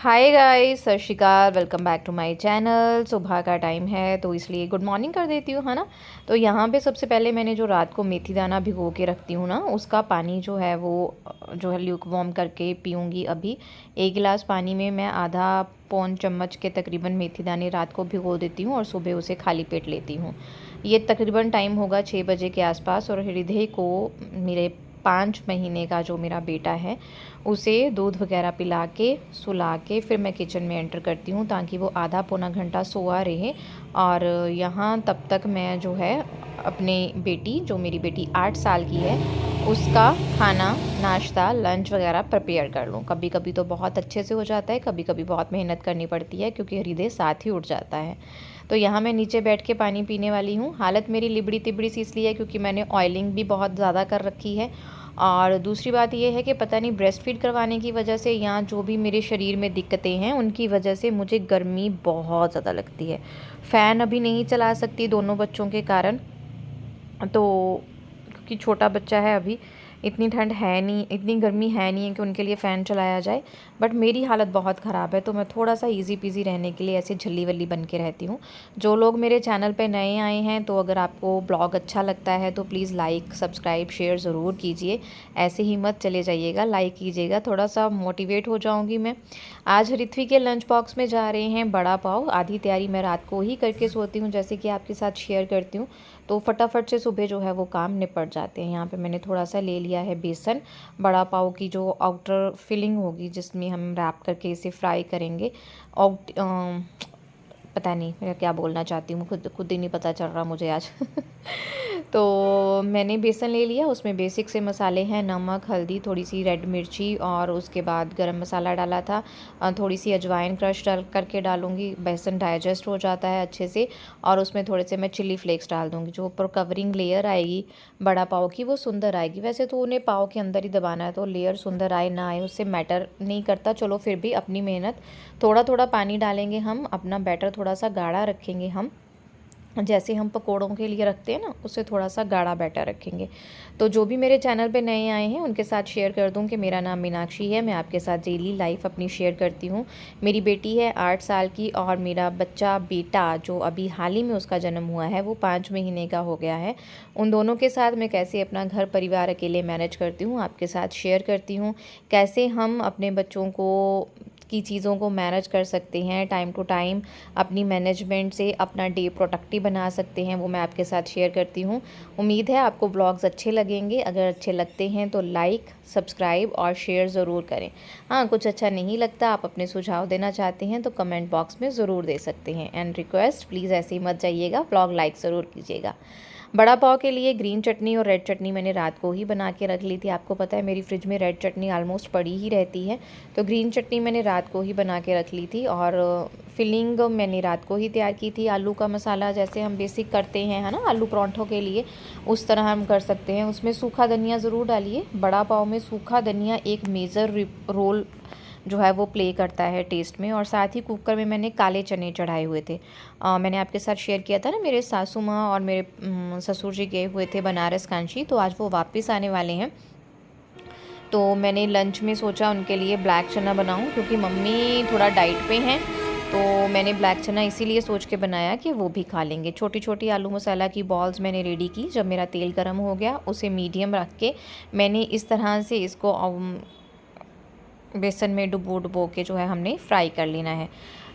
Hi guys, Sat Shri Akal. Welcome back to my channel. सुबह का time है तो इसलिए गुड मॉर्निंग कर देती हूँ, है ना। तो यहाँ पे सबसे पहले मैंने जो रात को मेथी दाना भिगो के रखती हूँ ना, उसका पानी जो है वो जो है ल्यूक वार्म करके पीऊँगी। अभी 1 गिलास पानी में मैं आधा पौन चम्मच के तकरीबन मेथी दाने रात को भिगो देती हूँ और सुबह उसे खाली पेट लेती हूँ। ये तकरीबन टाइम होगा 6 बजे के आसपास। और हृदय को मेरे 5 महीने का जो मेरा बेटा है उसे दूध वगैरह पिला के सुला के फिर मैं किचन में एंटर करती हूँ, ताकि वो आधा पौना घंटा सोया रहे। और यहाँ तब तक मैं जो है अपने बेटी, जो मेरी बेटी 8 साल की है, उसका खाना, नाश्ता, लंच वगैरह प्रिपेयर कर लूँ। कभी कभी तो बहुत अच्छे से हो जाता है, कभी कभी बहुत मेहनत करनी पड़ती है क्योंकि हृदय साथ ही उठ जाता है। तो यहाँ मैं नीचे बैठ के पानी पीने वाली हूँ। हालत मेरी लिबड़ी तिबड़ी सी इसलिए है क्योंकि मैंने ऑयलिंग भी बहुत ज़्यादा कर रखी है। और दूसरी बात ये है कि पता नहीं ब्रेस्ट फीड करवाने की वजह से या जो भी मेरे शरीर में दिक्कतें हैं उनकी वजह से मुझे गर्मी बहुत ज़्यादा लगती है। फ़ैन अभी नहीं चला सकती दोनों बच्चों के कारण, तो क्योंकि छोटा बच्चा है अभी, इतनी ठंड है नहीं, इतनी गर्मी है नहीं है कि उनके लिए फ़ैन चलाया जाए। बट मेरी हालत बहुत ख़राब है तो मैं थोड़ा सा इजी पीजी रहने के लिए ऐसे झल्ली वल्ली बन के रहती हूँ। जो लोग मेरे चैनल पे नए आए हैं तो अगर आपको ब्लॉग अच्छा लगता है तो प्लीज़ लाइक सब्सक्राइब शेयर ज़रूर कीजिए। ऐसे ही मत चले जाइएगा, लाइक कीजिएगा, थोड़ा सा मोटिवेट हो जाऊँगी मैं। आज ऋत्वी के लंच बॉक्स में जा रहे हैं बड़ा पाव। आधी तैयारी मैं रात को ही करके सोती हूँ, जैसे कि आपके साथ शेयर करती हूँ, तो फटाफट से सुबह जो है वो काम निपट जाते हैं। यहाँ पे मैंने थोड़ा सा ले लिया है बेसन। बड़ा पाव की जो आउटर फिलिंग होगी जिसमें हम रैप करके इसे फ्राई करेंगे, आउट पता नहीं मैं क्या बोलना चाहती हूँ, खुद खुद ही नहीं पता चल रहा मुझे आज तो मैंने बेसन ले लिया, उसमें बेसिक से मसाले हैं, नमक, हल्दी, थोड़ी सी रेड मिर्ची और उसके बाद गरम मसाला डाला था। थोड़ी सी अजवाइन क्रश डाल करके डालूँगी, बेसन डाइजेस्ट हो जाता है अच्छे से। और उसमें थोड़े से मैं चिली फ्लेक्स डाल दूँगी, जो ऊपर कवरिंग लेयर आएगी बड़ा पाव की वो सुंदर आएगी। वैसे तो उन्हें पाव के अंदर ही दबाना है तो लेयर सुंदर आए ना आए उससे मैटर नहीं करता, चलो फिर भी अपनी मेहनत। थोड़ा थोड़ा पानी डालेंगे हम, अपना बैटर थोड़ा सा गाढ़ा रखेंगे हम, जैसे हम पकोड़ों के लिए रखते हैं ना, उससे थोड़ा सा गाढ़ा बैटर रखेंगे। तो जो भी मेरे चैनल पे नए आए हैं उनके साथ शेयर कर दूं कि मेरा नाम मीनाक्षी है, मैं आपके साथ डेली लाइफ अपनी शेयर करती हूँ। मेरी बेटी है 8 साल की और मेरा बच्चा बेटा जो अभी हाल ही में उसका जन्म हुआ है वो 5 महीने का हो गया है। उन दोनों के साथ मैं कैसे अपना घर परिवार अकेले मैनेज करती हूँ आपके साथ शेयर करती हूँ। कैसे हम अपने बच्चों को की चीज़ों को मैनेज कर सकते हैं, टाइम टू टाइम अपनी मैनेजमेंट से अपना डे प्रोडक्टिव बना सकते हैं, वो मैं आपके साथ शेयर करती हूँ। उम्मीद है आपको व्लॉग्स अच्छे लगेंगे। अगर अच्छे लगते हैं तो लाइक सब्सक्राइब और शेयर ज़रूर करें। हाँ, कुछ अच्छा नहीं लगता, आप अपने सुझाव देना चाहते हैं तो कमेंट बॉक्स में ज़रूर दे सकते हैं। एंड रिक्वेस्ट, प्लीज़ ऐसे ही मत जाइएगा, व्लॉग लाइक ज़रूर कीजिएगा। बड़ा पाव के लिए ग्रीन चटनी और रेड चटनी मैंने रात को ही बना के रख ली थी। आपको पता है मेरी फ्रिज में रेड चटनी ऑलमोस्ट पड़ी ही रहती है, तो ग्रीन चटनी मैंने रात को ही बना के रख ली थी। और फिलिंग मैंने रात को ही तैयार की थी। आलू का मसाला जैसे हम बेसिक करते हैं, है ना, आलू परांठों के लिए, उस तरह हम कर सकते हैं। उसमें सूखा धनिया ज़रूर डालिए। बड़ा पाव में सूखा धनिया एक मेजर रोल जो है वो प्ले करता है टेस्ट में। और साथ ही कुकर में मैंने काले चने चढ़ाए हुए थे। मैंने आपके साथ शेयर किया था ना, मेरे सासू माँ और मेरे ससुर जी गए हुए थे बनारस कांची, तो आज वो वापस आने वाले हैं। तो मैंने लंच में सोचा उनके लिए ब्लैक चना बनाऊं क्योंकि मम्मी थोड़ा डाइट पे हैं, तो मैंने ब्लैक चना इसीलिए सोच के बनाया कि वो भी खा लेंगे। छोटी छोटी आलू मसाला की बॉल्स मैंने रेडी की। जब मेरा तेल गर्म हो गया उसे मीडियम रख के मैंने इस तरह से इसको बेसन में डुबो डुबो के जो है हमने फ्राई कर लेना है।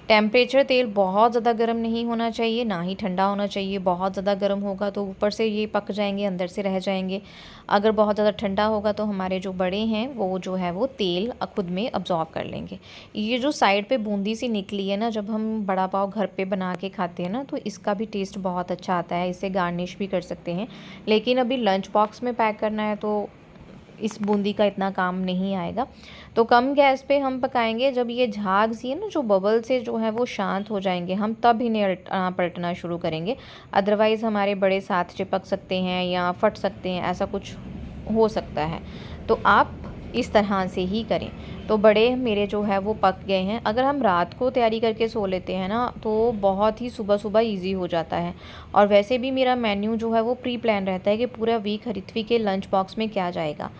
टेम्परेचर तेल बहुत ज़्यादा गर्म नहीं होना चाहिए, ना ही ठंडा होना चाहिए। बहुत ज़्यादा गर्म होगा तो ऊपर से ये पक जाएंगे, अंदर से रह जाएंगे। अगर बहुत ज़्यादा ठंडा होगा तो हमारे जो बड़े हैं वो जो है वो तेल खुद में अब्जॉर्व कर लेंगे। ये जो साइड पे बूंदी सी निकली है ना, जब हम बड़ा पाव घर पे बना के खाते हैं ना तो इसका भी टेस्ट बहुत अच्छा आता है। इसे गार्निश भी कर सकते हैं, लेकिन अभी लंच बॉक्स में पैक करना है तो इस बूंदी का इतना काम नहीं आएगा। तो कम गैस पे हम पकाएंगे। जब ये झाग सी है ना, जो बबल से जो है वो शांत हो जाएंगे, हम तब इन्हें पलटना शुरू करेंगे। अदरवाइज़ हमारे बड़े साथ चिपक सकते हैं या फट सकते हैं, ऐसा कुछ हो सकता है। तो आप इस तरह से ही करें। तो बड़े मेरे जो है वो पक गए हैं। अगर हम रात को तैयारी करके सो लेते हैं ना तो बहुत ही सुबह सुबह ईज़ी हो जाता है। और वैसे भी मेरा मेन्यू जो है वो प्री प्लान रहता है कि पूरा वीक ऋत्विक के लंच बॉक्स में क्या जाएगा।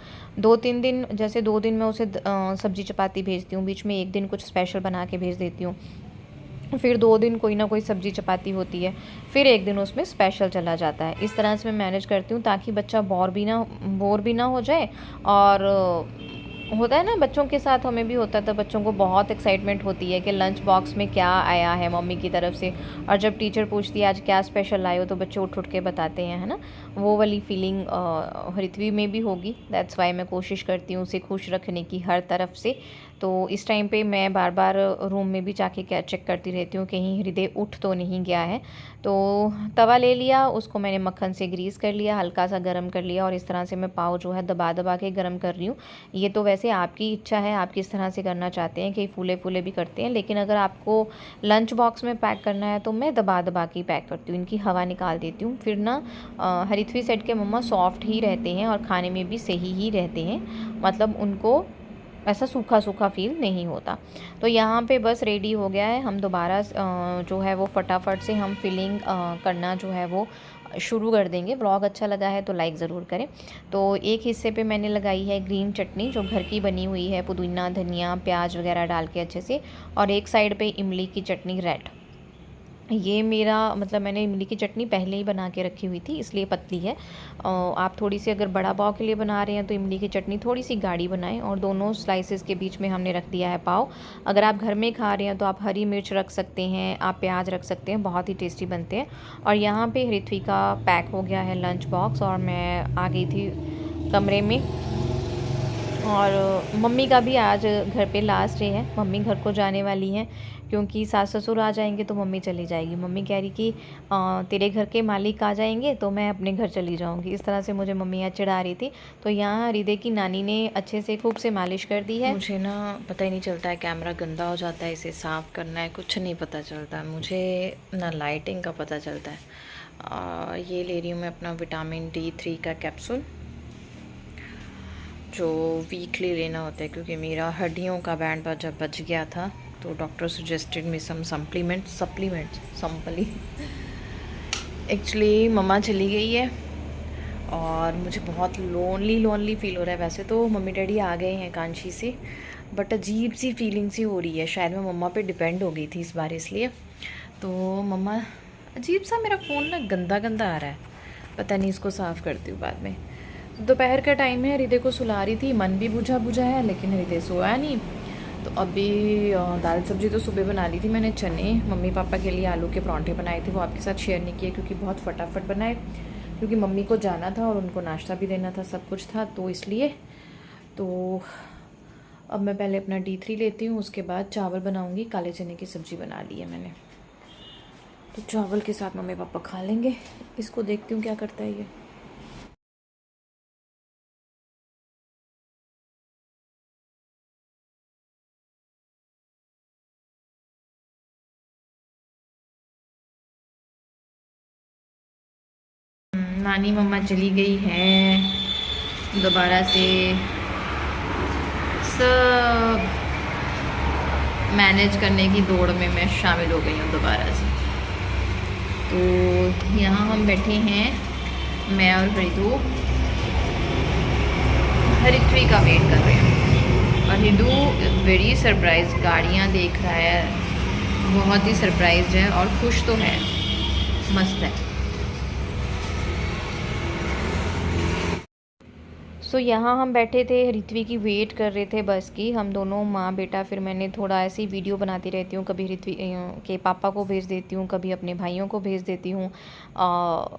2-3 दिन, जैसे 2 दिन मैं उसे सब्ज़ी चपाती भेजती हूँ, बीच में 1 दिन कुछ स्पेशल बना के भेज देती हूँ, फिर 2 दिन कोई ना कोई सब्ज़ी चपाती होती है, फिर 1 दिन उसमें स्पेशल चला जाता है। इस तरह से मैं मैनेज करती हूँ ताकि बच्चा बोर भी ना हो जाए। और होता है ना बच्चों के साथ, हमें भी होता था, बच्चों को बहुत एक्साइटमेंट होती है कि लंच बॉक्स में क्या आया है मम्मी की तरफ से। और जब टीचर पूछती है आज क्या स्पेशल लाए हो तो बच्चे उठ उठ के बताते हैं, है ना। वो वाली फीलिंग ऋत्वी में भी होगी। दैट्स वाई मैं कोशिश करती हूँ उसे खुश रखने की हर तरफ से। तो इस टाइम पे मैं बार बार रूम में भी जाके क्या चेक करती रहती हूँ कहीं हृदय उठ तो नहीं गया है। तो तवा ले लिया, उसको मैंने मक्खन से ग्रीस कर लिया, हल्का सा गरम कर लिया, और इस तरह से मैं पाव जो है दबा दबा के गरम कर रही हूँ। ये तो वैसे आपकी इच्छा है, आप किस तरह से करना चाहते हैं, कई फूले फूले भी करते हैं, लेकिन अगर आपको लंच बॉक्स में पैक करना है तो मैं दबा दबा के पैक करती हूँ, इनकी हवा निकाल देती हूँ। फिर ना हरिथवी सेट के मम्मा सॉफ्ट ही रहते हैं और खाने में भी सही ही रहते हैं, मतलब उनको ऐसा सूखा सूखा फील नहीं होता। तो यहाँ पे बस रेडी हो गया है। हम दोबारा जो है वो फटाफट से हम फिलिंग करना जो है वो शुरू कर देंगे। व्लॉग अच्छा लगा है तो लाइक ज़रूर करें। तो एक हिस्से पे मैंने लगाई है ग्रीन चटनी जो घर की बनी हुई है, पुदीना धनिया प्याज वगैरह डाल के अच्छे से, और एक साइड पे इमली की चटनी रेड। ये मेरा मतलब मैंने इमली की चटनी पहले ही बना के रखी हुई थी इसलिए पतली है। आप थोड़ी सी अगर बड़ा पाव के लिए बना रहे हैं तो इमली की चटनी थोड़ी सी गाढ़ी बनाएं। और दोनों स्लाइसेस के बीच में हमने रख दिया है पाव। अगर आप घर में खा रहे हैं तो आप हरी मिर्च रख सकते हैं, आप प्याज रख सकते हैं, बहुत ही टेस्टी बनते हैं। और यहाँ पे ऋत्विक का पैक हो गया है लंच बॉक्स और मैं आ गई थी कमरे में। और मम्मी का भी आज घर पे लास्ट डे है, मम्मी घर को जाने वाली हैं क्योंकि सास ससुर आ जाएंगे तो मम्मी चली जाएगी। मम्मी कह रही कि तेरे घर के मालिक आ जाएंगे तो मैं अपने घर चली जाऊंगी, इस तरह से मुझे मम्मी आज चिढ़ा रही थी। तो यहाँ हृदय की नानी ने अच्छे से खूब से मालिश कर दी है। मुझे ना पता ही नहीं चलता है, कैमरा गंदा हो जाता है, इसे साफ़ करना है, कुछ नहीं पता चलता मुझे ना, लाइटिंग का पता चलता है। ये ले रही हूँ मैं अपना विटामिन D3 का कैप्सूल जो वीकली लेना होता है क्योंकि मेरा हड्डियों का बैंड जब बच गया था तो डॉक्टर सजेस्टेड मी सम सप्लीमेंट्स एक्चुअली मम्मा चली गई है और मुझे बहुत लोनली फील हो रहा है। वैसे तो मम्मी डैडी आ गए हैं कांची से, बट अजीब सी फीलिंग सी हो रही है। शायद मैं मम्मा पे डिपेंड हो गई थी इस बार, इसलिए। तो मम्मा, अजीब सा मेरा फ़ोन ना गंदा गंदा आ रहा है, पता नहीं, इसको साफ़ करती हूँ बाद में। दोपहर का टाइम है, हृदय को सुला रही थी, मन भी बुझा बुझा है लेकिन हृदय सोया नहीं। तो अभी दाल सब्ज़ी तो सुबह बना ली थी मैंने, चने मम्मी पापा के लिए आलू के परांठे बनाए थे, वो आपके साथ शेयर नहीं किए क्योंकि बहुत फटाफट बनाए, क्योंकि मम्मी को जाना था और उनको नाश्ता भी देना था, सब कुछ था, तो इसलिए। तो अब मैं पहले अपना D3 लेती हूँ, उसके बाद चावल बनाऊँगी। काले चने की सब्ज़ी बना ली है मैंने, तो चावल के साथ मम्मी पापा खा लेंगे। इसको देखती हूँ क्या करता है ये। नानी मम्मा चली गई है दोबारा से, सब मैनेज करने की दौड़ में मैं शामिल हो गई हूँ दोबारा से। तो यहाँ हम बैठे हैं, मैं और हरिद्वी का वेट कर रहे हैं। और हिडू वेरी सरप्राइज, गाड़ियाँ देख रहा है, बहुत ही सरप्राइज है और खुश तो है, मस्त है। सो यहाँ हम बैठे थे, ऋत्वी की वेट कर रहे थे बस की, हम दोनों माँ बेटा। फिर मैंने थोड़ा ऐसी वीडियो बनाती रहती हूँ, कभी ऋत्वी के पापा को भेज देती हूँ, कभी अपने भाइयों को भेज देती हूँ,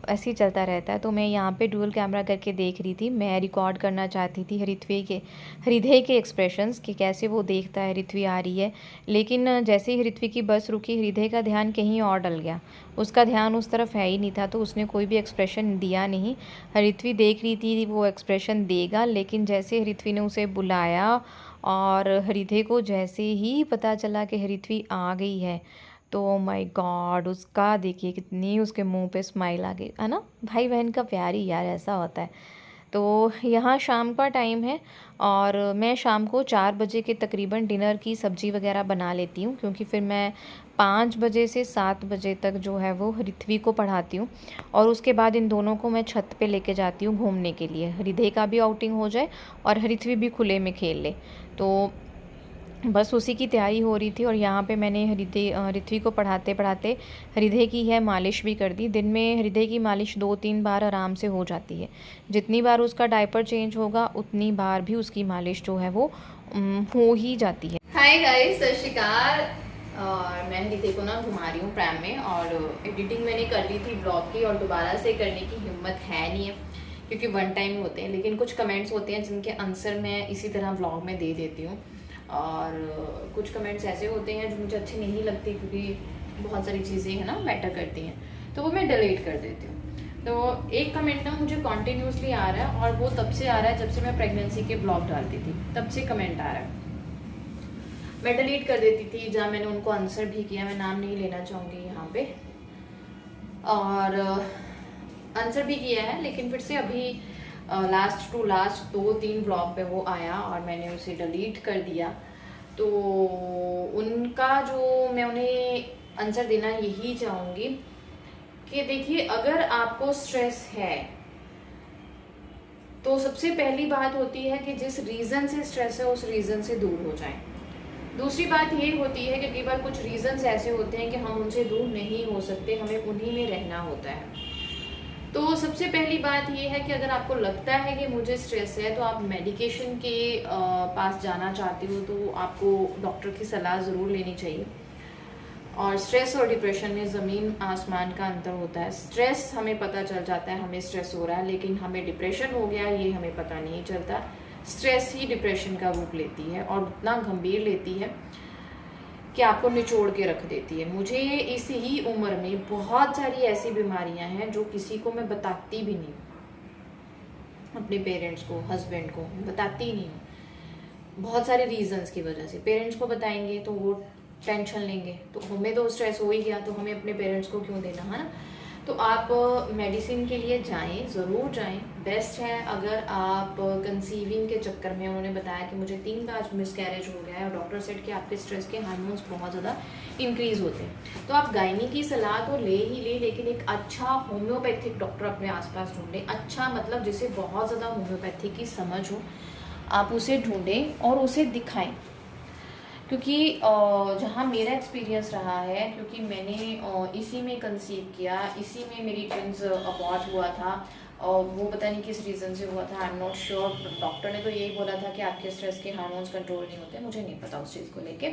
ऐसे ही चलता रहता है। तो मैं यहाँ पे डुअल कैमरा करके देख रही थी, मैं रिकॉर्ड करना चाहती थी हृदय के एक्सप्रेशंस कि कैसे वो देखता है ऋत्वी आ रही है। लेकिन जैसे ही ऋत्वी की बस रुकी, हृदय का ध्यान कहीं और डल गया, उसका ध्यान उस तरफ है ही नहीं था, तो उसने कोई भी एक्सप्रेशन दिया नहीं। ऋत्वी देख रही थी वो एक्सप्रेशन देगा, लेकिन जैसे ऋत्वी ने उसे बुलाया और हृदय को जैसे ही पता चला कि ऋत्वी आ गई है, तो माय गॉड, उसका देखिए कितनी उसके मुंह पे स्माइल आ गई है ना। भाई बहन का प्यार ही यार ऐसा होता है। तो यहाँ शाम का टाइम है और मैं शाम को 4 बजे के तकरीबन डिनर की सब्ज़ी वगैरह बना लेती हूँ, क्योंकि फिर मैं 5 बजे से 7 बजे तक जो है वो रिथ्वी को पढ़ाती हूँ और उसके बाद इन दोनों को मैं छत पे लेके जाती हूँ घूमने के लिए। रिधे का भी आउटिंग हो जाए और रिथ्वी भी खुले में खेल ले। तो बस उसी की तैयारी हो रही थी और यहाँ पे मैंने रिथ्वी को पढ़ाते पढ़ाते हृदय की है मालिश भी कर दी। दिन में हृदय की मालिश 2-3 बार आराम से हो जाती है। जितनी बार उसका डायपर चेंज होगा उतनी बार भी उसकी मालिश जो है वो हो ही जाती है। हाय गाइस, सत श्री अकाल। और मैं हृदय को ना घुमा रही हूँ प्रैम में और एडिटिंग मैंने कर ली थी ब्लॉग की और दोबारा से करने की हिम्मत है नहीं है, क्योंकि वन टाइम होते हैं। लेकिन कुछ कमेंट्स होते हैं जिनके आंसर मैं इसी तरह ब्लॉग में दे देती हूँ और कुछ कमेंट्स ऐसे होते हैं जो मुझे अच्छे नहीं लगते, क्योंकि बहुत सारी चीज़ें हैं ना मैटर करती हैं, तो वो मैं डिलीट कर देती हूँ। तो एक कमेंट ना मुझे कॉन्टीन्यूसली आ रहा है और वो तब से आ रहा है जब से मैं प्रेगनेंसी के ब्लॉग डालती थी, तब से कमेंट आ रहा है। मैं डिलीट कर देती थी जहाँ मैंने उनको आंसर भी किया, मैं नाम नहीं लेना चाहूँगी यहाँ पे, और आंसर भी किया है, लेकिन फिर से अभी लास्ट 2-3 ब्लॉग पे वो आया और मैंने उसे डिलीट कर दिया। तो उनका जो मैं उन्हें आंसर देना यही चाहूँगी कि देखिए, अगर आपको स्ट्रेस है तो सबसे पहली बात होती है कि जिस रीज़न से स्ट्रेस है उस रीज़न से दूर हो जाएं। दूसरी बात ये होती है कि कई बार कुछ रीज़न्स ऐसे होते हैं कि हम उनसे दूर नहीं हो सकते, हमें उन्हीं में रहना होता है। तो सबसे पहली बात ये है कि अगर आपको लगता है कि मुझे स्ट्रेस है तो आप मेडिकेशन के पास जाना चाहते हो तो आपको डॉक्टर की सलाह ज़रूर लेनी चाहिए। और स्ट्रेस और डिप्रेशन में ज़मीन आसमान का अंतर होता है। स्ट्रेस हमें पता चल जाता है हमें स्ट्रेस हो रहा है, लेकिन हमें डिप्रेशन हो गया ये हमें पता नहीं चलता। स्ट्रेस ही डिप्रेशन का रूप लेती है और उतना गंभीर लेती है कि आपको निचोड़ के रख देती है। मुझे इस ही उम्र में बहुत सारी ऐसी बीमारियां हैं जो किसी को मैं बताती भी नहीं हूँ, अपने पेरेंट्स को, हस्बैंड को बताती ही नहीं हूँ। बहुत सारे रीजंस की वजह से पेरेंट्स को बताएंगे तो वो टेंशन लेंगे, तो हमें तो स्ट्रेस हो ही गया, तो हमें अपने पेरेंट्स को क्यों देना, है ना। तो आप मेडिसिन के लिए जाएं, ज़रूर जाएं। बेस्ट है अगर आप कंसीविंग के चक्कर में, उन्होंने बताया कि मुझे 3 बार मिसकैरेज हो गया है और डॉक्टर सेड कि आपके स्ट्रेस के हार्मोन्स बहुत ज़्यादा इंक्रीज़ होते हैं, तो आप गायनी की सलाह तो ले ही ले, लेकिन एक अच्छा होम्योपैथिक डॉक्टर अपने आसपास ढूंढें। अच्छा मतलब जिसे बहुत ज़्यादा होम्योपैथिक की समझ हो, आप उसे ढूंढें और उसे दिखाएं। क्योंकि जहाँ मेरा एक्सपीरियंस रहा है, क्योंकि मैंने इसी में कंसीव किया, इसी में मेरी ट्विंस अबॉर्ट हुआ था और वो पता नहीं किस रीज़न से हुआ था, I am not sure. Doctor ने तो यही बोला था कि आपके स्ट्रेस के हार्मोन्स कंट्रोल नहीं होते, मुझे नहीं पता उस चीज़ को लेके।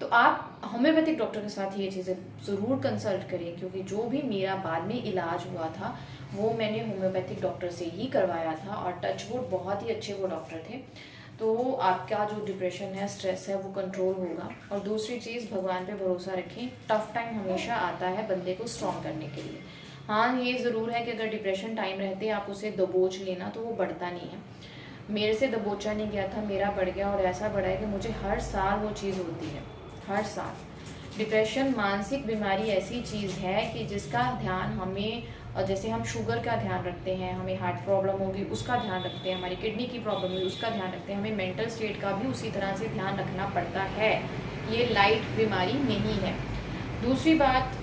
तो आप होम्योपैथिक डॉक्टर के साथ ये चीज़ें ज़रूर कंसल्ट करिए, क्योंकि जो भी मेरा बाद में इलाज हुआ था वो मैंने होम्योपैथिक डॉक्टर से ही करवाया था और टचवुड बहुत ही अच्छे वो डॉक्टर थे। तो आपका जो डिप्रेशन है, स्ट्रेस है, वो कंट्रोल होगा। और दूसरी चीज़, भगवान पे भरोसा रखें। टफ टाइम हमेशा आता है बंदे को स्ट्रॉन्ग करने के लिए। हाँ, ये ज़रूर है कि अगर डिप्रेशन टाइम रहते आप उसे दबोच लेना तो वो बढ़ता नहीं है। मेरे से दबोचा नहीं गया था, मेरा बढ़ गया और ऐसा बढ़ा है कि मुझे हर साल वो चीज़ होती है, हर साल। डिप्रेशन मानसिक बीमारी ऐसी चीज़ है कि जिसका ध्यान हमें, जैसे हम शुगर का ध्यान रखते हैं, हमें हार्ट प्रॉब्लम होगी उसका ध्यान रखते हैं, हमारी किडनी की प्रॉब्लम होगी उसका ध्यान रखते हैं, हमें मेंटल स्टेट का भी उसी तरह से ध्यान रखना पड़ता है। ये लाइट बीमारी नहीं है। दूसरी बात,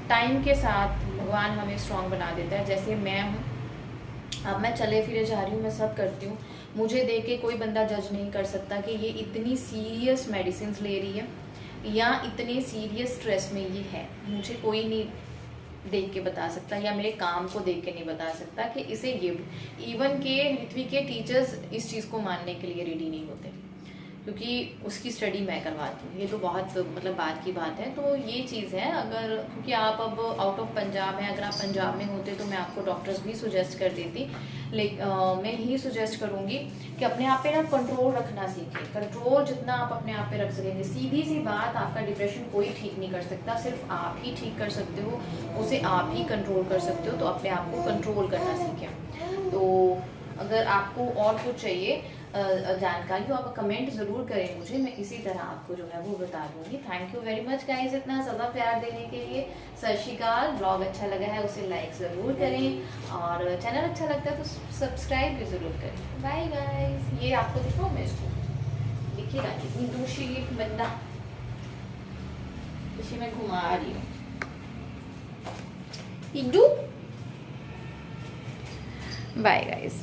टाइम के साथ भगवान हमें स्ट्रॉन्ग बना देता है। जैसे मैं हूँ, अब मैं चले फिरे जा रही हूँ, मैं सब करती हूँ, मुझे देख के कोई बंदा जज नहीं कर सकता कि ये इतनी सीरियस मेडिसिन ले रही है या इतने सीरियस स्ट्रेस में ये है। मुझे कोई नहीं देख के बता सकता या मेरे काम को देख के नहीं बता सकता कि इसे ये, इवन के ऋत्वी के टीचर्स इस चीज़ को मानने के लिए रेडी नहीं होते, क्योंकि उसकी स्टडी मैं करवाती हूँ। ये तो बहुत मतलब बात की बात है। तो ये चीज़ है, अगर क्योंकि आप अब आउट ऑफ पंजाब हैं, अगर आप पंजाब में होते तो मैं आपको डॉक्टर्स भी सुजेस्ट कर देती, लेकिन मैं यही सुजेस्ट करूँगी कि अपने आप पे ना कंट्रोल रखना सीखें। कंट्रोल जितना आप अपने आप पे रख सकेंगे, सीधी सी बात, आपका डिप्रेशन कोई ठीक नहीं कर सकता, सिर्फ आप ही ठीक कर सकते हो, उसे आप ही कंट्रोल कर सकते हो। तो अपने आप को कंट्रोल करना सीखें। तो अगर आपको और कुछ चाहिए जानकारी हो आप कमेंट ज़रूर करें मुझे, मैं इसी तरह आपको जो है वो बता दूंगी। Thank you very much guys इतना ज़्यादा प्यार देने के लिए। सत श्री अकाल। ब्लॉग अच्छा लगा है उसे लाइक ज़रूर करें और चैनल अच्छा लगता है तो सब्सक्राइब भी ज़रूर करें। Bye guys. ये आपको दिखाओ मैं इसको देखिएगा कितनी दूसरी एक बंदा इसे मैं घुमा रही हूँ। Bye guys.